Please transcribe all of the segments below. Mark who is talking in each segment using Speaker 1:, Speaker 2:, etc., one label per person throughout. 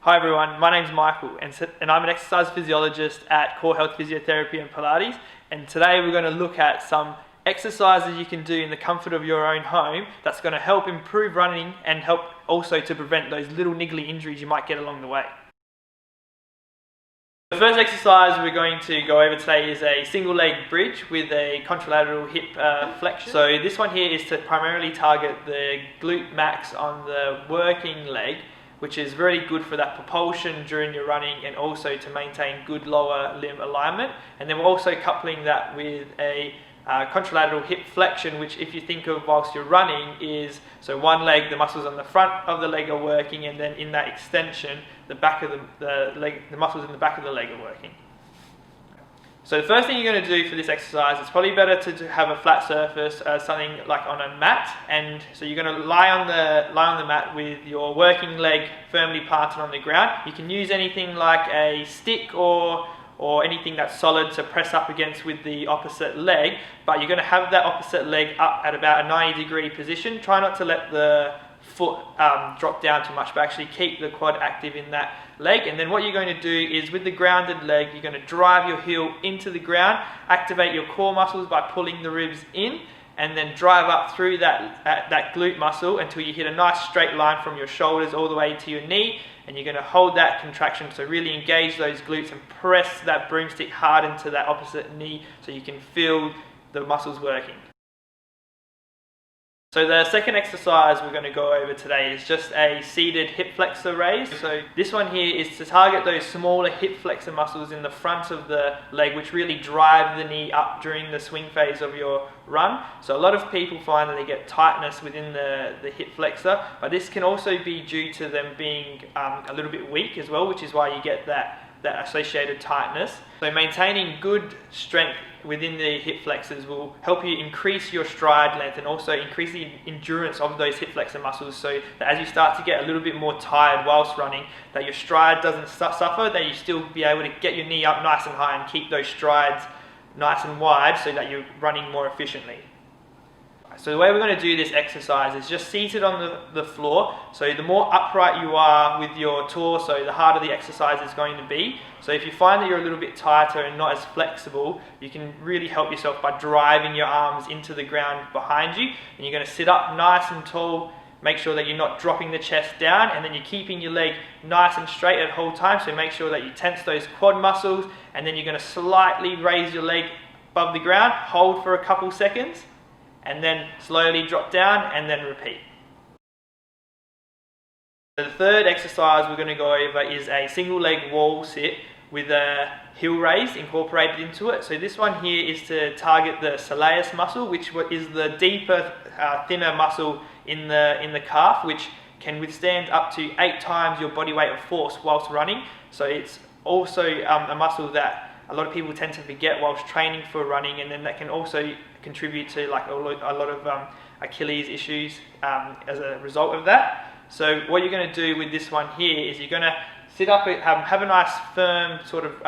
Speaker 1: Hi everyone, my name's Michael and I'm an exercise physiologist at Core Health Physiotherapy and Pilates, and today we're going to look at some exercises you can do in the comfort of your own home that's going to help improve running and help also to prevent those little niggly injuries you might get along the way. The first exercise we're going to go over today is a single leg bridge with a contralateral hip flexion. So this one here is to primarily target the glute max on the working leg, which is really good for that propulsion during your running and also to maintain good lower limb alignment. And then we're also coupling that with a contralateral hip flexion, which if you think of whilst you're running is, so one leg, the muscles on the front of the leg are working, and then in that extension, the back of the leg, the muscles in the back of the leg are working. So the first thing you're going to do for this exercise, it's probably better to have a flat surface, something like on a mat, and so you're going to lie on the mat with your working leg firmly planted on the ground. You can use anything like a stick or anything that's solid to press up against with the opposite leg, but you're going to have that opposite leg up at about a 90-degree position. Try not to let the foot drop down too much, but actually keep the quad active in that leg. And then what you're going to do is with the grounded leg, you're going to drive your heel into the ground, activate your core muscles by pulling the ribs in, and then drive up through that glute muscle until you hit a nice straight line from your shoulders all the way to your knee. And you're going to hold that contraction, so really engage those glutes and press that broomstick hard into that opposite knee so you can feel the muscles working. So the second exercise we're going to go over today is just a seated hip flexor raise. So this one here is to target those smaller hip flexor muscles in the front of the leg, which really drive the knee up during the swing phase of your run. So a lot of people find that they get tightness within the hip flexor, but this can also be due to them being a little bit weak as well, which is why you get that associated tightness. So maintaining good strength within the hip flexors will help you increase your stride length and also increase the endurance of those hip flexor muscles, so that as you start to get a little bit more tired whilst running, that your stride doesn't suffer, that you still be able to get your knee up nice and high and keep those strides nice and wide so that you're running more efficiently. So the way we're going to do this exercise is just seated on the floor. So the more upright you are with your torso, the harder the exercise is going to be. So if you find that you're a little bit tighter and not as flexible, you can really help yourself by driving your arms into the ground behind you. And you're going to sit up nice and tall. Make sure that you're not dropping the chest down, and then you're keeping your leg nice and straight at the whole time. So make sure that you tense those quad muscles, and then you're going to slightly raise your leg above the ground, hold for a couple seconds, and then slowly drop down and then repeat. The third exercise we're going to go over is a single leg wall sit with a heel raise incorporated into it. So this one here is to target the soleus muscle, which is the deeper, thinner muscle in the calf, which can withstand up to 8 times your body weight of force whilst running. So it's also a muscle that a lot of people tend to forget whilst training for running, and then that can also contribute to like a lot of Achilles issues as a result of that. So what you're going to do with this one here is you're going to sit up, have a nice firm sort of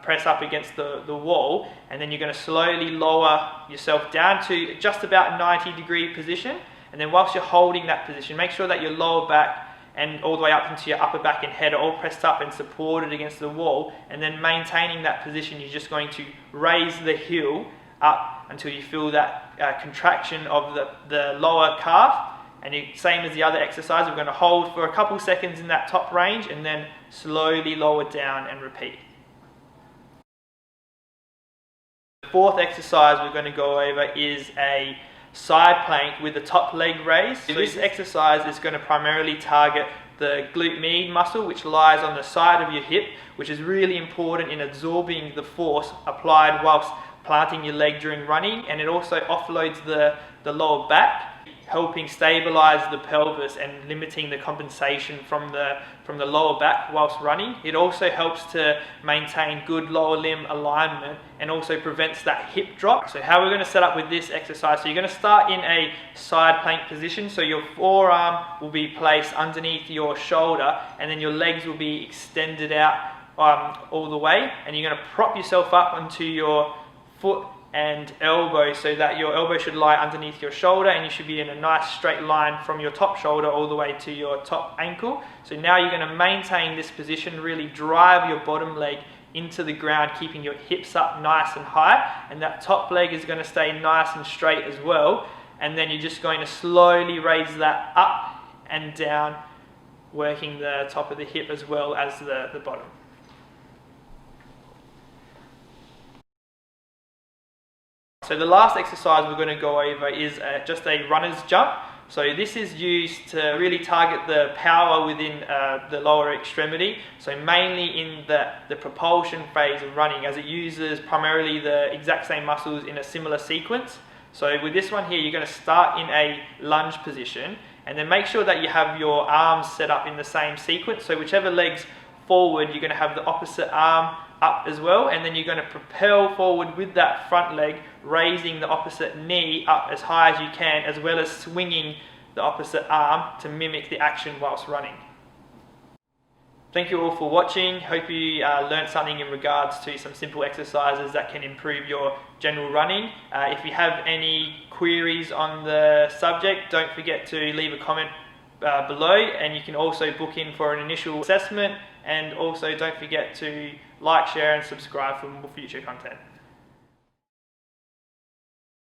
Speaker 1: press up against the wall, and then you're going to slowly lower yourself down to just about 90-degree position. And then whilst you're holding that position, make sure that your lower back and all the way up into your upper back and head are all pressed up and supported against the wall. And then maintaining that position, you're just going to raise the heel up until you feel that contraction of the lower calf. And same as the other exercise, we're going to hold for a couple seconds in that top range and then slowly lower down and repeat. The fourth exercise we're going to go over is a side plank with the top leg raise. So this exercise is going to primarily target the glute med muscle, which lies on the side of your hip, which is really important in absorbing the force applied whilst planting your leg during running, and it also offloads the lower back, helping stabilize the pelvis and limiting the compensation from the lower back whilst running. It also helps to maintain good lower limb alignment and also prevents that hip drop. So how we're going to set up with this exercise, so you're going to start in a side plank position, so your forearm will be placed underneath your shoulder and then your legs will be extended out all the way, and you're going to prop yourself up onto your foot and elbow, so that your elbow should lie underneath your shoulder and you should be in a nice straight line from your top shoulder all the way to your top ankle. So now you're going to maintain this position, really drive your bottom leg into the ground, keeping your hips up nice and high, and that top leg is going to stay nice and straight as well. And then you're just going to slowly raise that up and down, working the top of the hip as well as the bottom. So the last exercise we're going to go over is just a runner's jump. So this is used to really target the power within the lower extremity, so mainly in the propulsion phase of running, as it uses primarily the exact same muscles in a similar sequence. So with this one here, you're going to start in a lunge position, and then make sure that you have your arms set up in the same sequence. So whichever leg's forward, you're going to have the opposite arm up as well, and then you're going to propel forward with that front leg, raising the opposite knee up as high as you can, as well as swinging the opposite arm to mimic the action whilst running. Thank you all for watching. Hope you learned something in regards to some simple exercises that can improve your general running. If you have any queries on the subject, don't forget to leave a comment below, and you can also book in for an initial assessment, and also don't forget to like, share and subscribe for more future content.